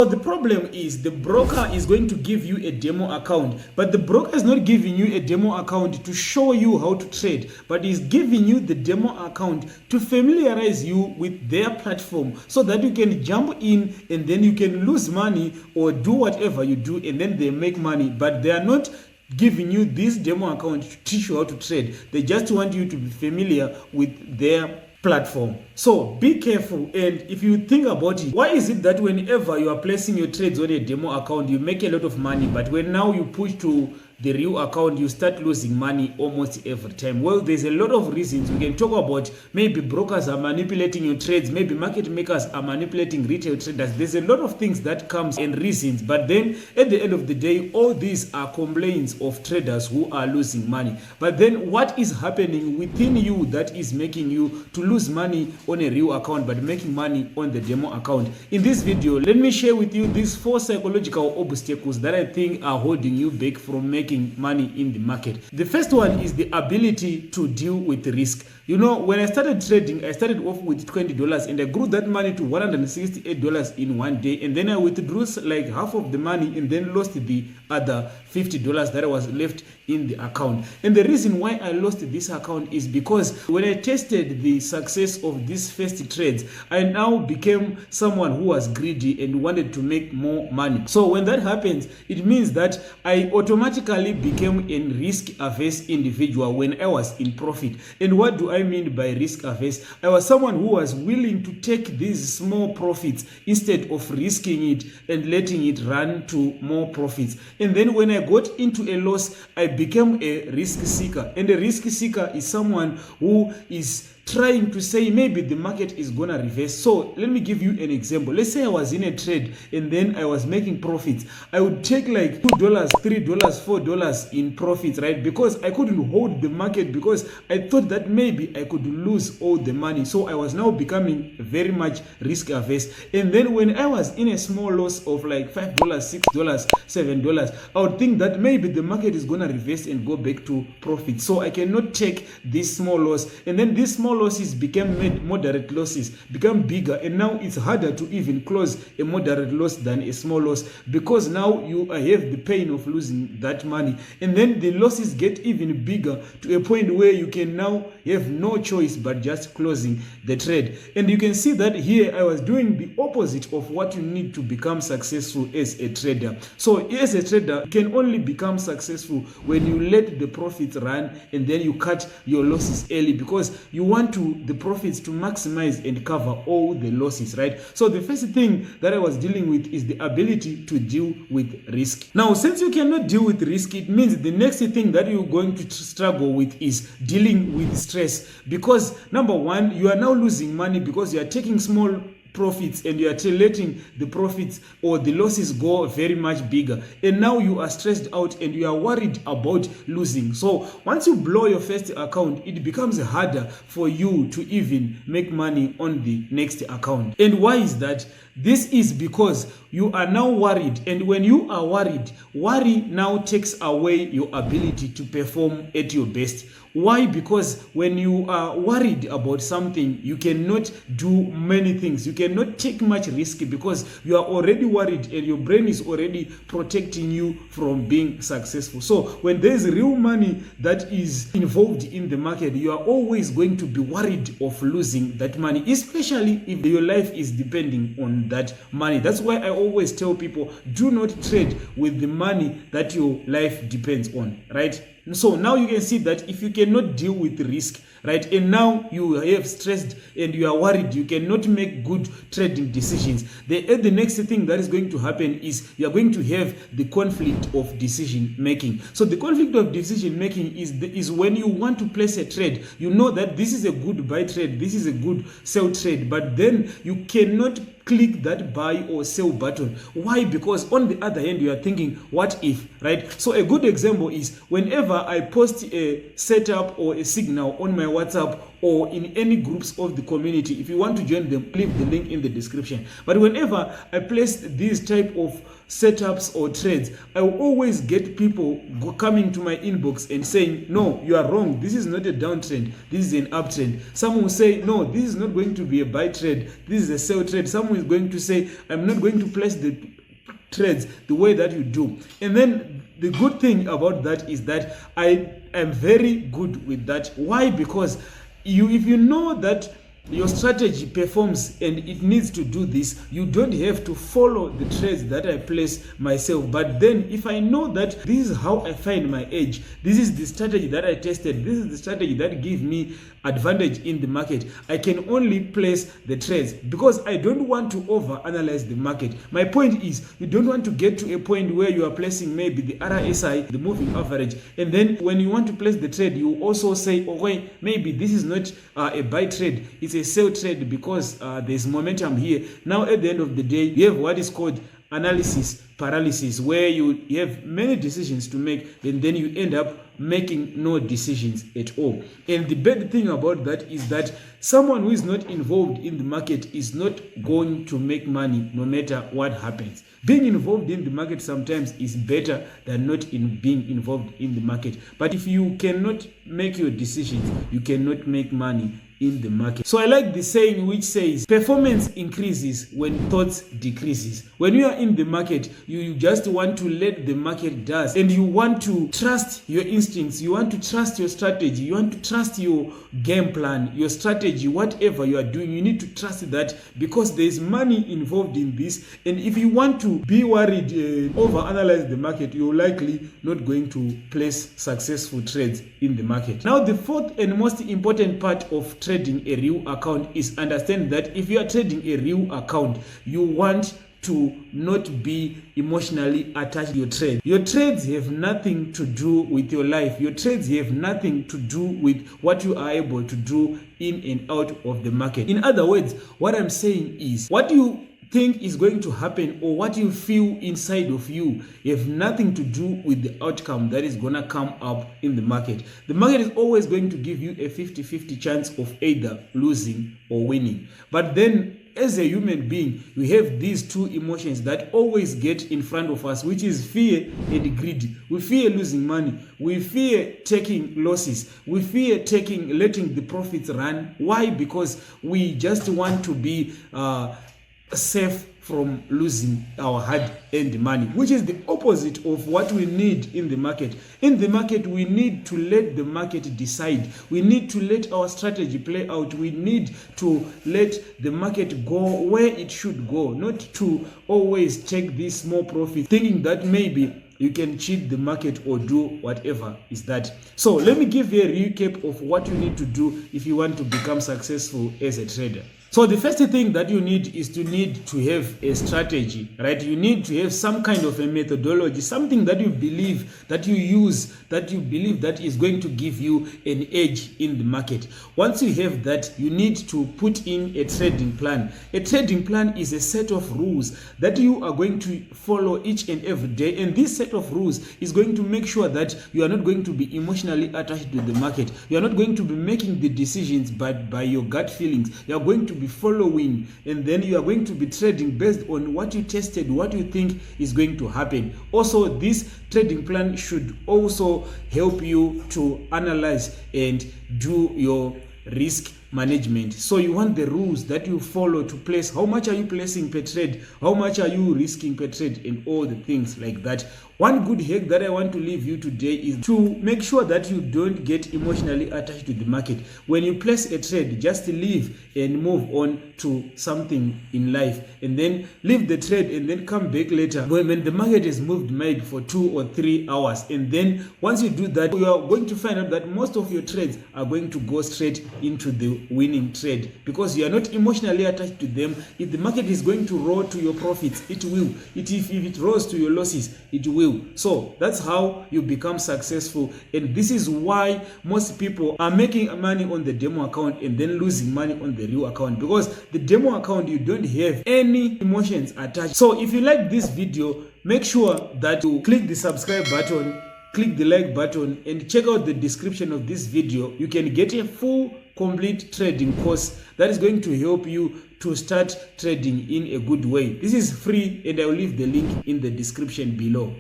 So the problem is the broker is going to give you a demo account, but the broker is not giving you a demo account to show you how to trade, but is giving you the demo account to familiarize you with their platform so that you can jump in and then you can lose money or do whatever you do and then they make money. But they are not giving you this demo account to teach you how to trade. They just want you to be familiar with their platform. So be careful, and if you think about it, why is it that whenever you are placing your trades on a demo account you make a lot of money, but when now you push to the real account you start losing money almost every time? Well, there's a lot of reasons we can talk about. Maybe brokers are manipulating your trades, maybe market makers are manipulating retail traders. There's a lot of things that comes and reasons, but then at the end of the day all these are complaints of traders who are losing money. But then what is happening within you that is making you to lose money on a real account but making money on the demo account? In this video, let me share with you these 4 psychological obstacles that I think are holding you back from making money in the market. The first one is the ability to deal with risk. You know, when I started trading, I started off with $20 and I grew that money to $168 in one day, and then I withdrew like half of the money and then lost the other $50 that was left in the account. And the reason why I lost this account is because when I tested the success of these first trades, I now became someone who was greedy and wanted to make more money. So when that happens, it means that I automatically became a risk-averse individual when I was in profit. And what do I mean by risk-averse? I was someone who was willing to take these small profits instead of risking it and letting it run to more profits. And then when I got into a loss, I became a risk seeker. And a risk seeker is someone who is trying to say maybe the market is gonna reverse. So let me give you an example. Let's say I was in a trade and then I was making profits. I would take like $2, $3, $4 in profits, right? Because I couldn't hold the market because I thought that maybe I could lose all the money. So I was now becoming very much risk averse. And then when I was in a small loss of like $5, $6, $7, I would think that maybe the market is gonna reverse and go back to profit. So I cannot take this small loss. And then this small losses became moderate losses, become bigger, and now it's harder to even close a moderate loss than a small loss because now you have the pain of losing that money. And then the losses get even bigger to a point where you can now have no choice but just closing the trade. And you can see that here I was doing the opposite of what you need to become successful as a trader. So as a trader, you can only become successful when you let the profits run and then you cut your losses early, because you want the profits to maximize and cover all the losses, right? So the first thing that I was dealing with is the ability to deal with risk. Now, since you cannot deal with risk, it means the next thing that you're going to struggle with is dealing with stress, because number one, you are now losing money because you are taking small profits and you are letting the profits or the losses go very much bigger, and now you are stressed out and you are worried about losing. So once you blow your first account, it becomes harder for you to even make money on the next account. And why is that? This is because you are now worried, and when you are worried, worry now takes away your ability to perform at your best. Why? Because when you are worried about something, you cannot do many things. You cannot take much risk because you are already worried and your brain is already protecting you from being successful. So when there is real money that is involved in the market, you are always going to be worried of losing that money, especially if your life is depending on that money. That's why I always tell people, do not trade with the money that your life depends on, right? So now you can see that if you cannot deal with risk, right, and now you have stressed and you are worried, you cannot make good trading decisions. The next thing that is going to happen is you are going to have the conflict of decision making. So the conflict of decision making is when you want to place a trade. You know that this is a good buy trade, this is a good sell trade, but then you cannot click that buy or sell button. Why? Because on the other hand, you are thinking, what if, right? So a good example is whenever I post a setup or a signal on my WhatsApp or in any groups of the community. If you want to join them, leave the link in the description. But whenever I place these type of setups or trades, I will always get people coming to my inbox and saying, no, you are wrong, this is not a downtrend, this is an uptrend. Some will say, no, this is not going to be a buy trade, this is a sell trade. Someone is going to say, I'm not going to place the trades the way that you do. And then the good thing about that is that I am very good with that. Why? Because if you know that your strategy performs and it needs to do this, you don't have to follow the trades that I place myself. But then if I know that this is how I find my edge, this is the strategy that I tested, this is the strategy that gives me advantage in the market, I can only place the trades because I don't want to over analyze the market. My point is, you don't want to get to a point where you are placing maybe the RSI, the moving average, and then when you want to place the trade, you also say, okay, maybe this is not a buy trade, it's a sell trade because there's momentum here. Now at the end of the day, you have what is called analysis paralysis, where you have many decisions to make and then you end up making no decisions at all. And the bad thing about that is that someone who is not involved in the market is not going to make money no matter what happens. Being involved in the market sometimes is better than not being involved in the market. But if you cannot make your decisions, you cannot make money in the market. So I like the saying which says performance increases when thoughts decreases. When you are in the market, you just want to let the market does, and you want to trust your instincts, you want to trust your strategy, you want to trust your game plan, your strategy, whatever you are doing, you need to trust that because there is money involved in this. And if you want to be worried, overanalyze the market, you're likely not going to place successful trades in the market. Now the fourth and most important part of trading a real account is understand that if you are trading a real account, you want to not be emotionally attached to your trade. Your trades have nothing to do with your life. Your trades have nothing to do with what you are able to do in and out of the market. In other words, what I'm saying is what you think is going to happen or what you feel inside of you have nothing to do with the outcome that is going to come up in the market. The market is always going to give you a 50-50 chance of either losing or winning. But then as a human being, we have these two emotions that always get in front of us, which is fear and greed. We fear losing money. We fear taking losses. We fear letting the profits run. Why? Because we just want to be safe from losing our hard-earned money, which is the opposite of what we need in the market. In the market, we need to let the market decide. We need to let our strategy play out. We need to let the market go where it should go, not to always take these small profits, thinking that maybe you can cheat the market or do whatever is that. So let me give you a recap of what you need to do if you want to become successful as a trader. So the first thing that you need is to have a strategy, right? You need to have some kind of a methodology, something that you believe that you use, that you believe that is going to give you an edge in the market. Once you have that, you need to put in a trading plan. A trading plan is a set of rules that you are going to follow each and every day. And this set of rules is going to make sure that you are not going to be emotionally attached to the market. You are not going to be making the decisions by your gut feelings. You are going to be following, and then you are going to be trading based on what you tested, what you think is going to happen. Also, this trading plan should also help you to analyze and do your risk management. So you want the rules that you follow to place how much are you placing per trade, how much are you risking per trade, and all the things like that. One good hack that I want to leave you today is to make sure that you don't get emotionally attached to the market. When you place a trade, just leave and move on to something in life, and then leave the trade and then come back later when the market has moved maybe for 2 or 3 hours. And then once you do that, you are going to find out that most of your trades are going to go straight into the winning trade because you are not emotionally attached to them. If the market is going to roll to your profits, it will. If it rolls to your losses, it will. So that's how you become successful, and this is why most people are making money on the demo account and then losing money on the real account, because the demo account you don't have any emotions attached. So if you like this video, make sure that you click the subscribe button click the like button and check out the description of this video. You can get a full complete trading course that is going to help you to start trading in a good way. This is free and I will leave the link in the description below.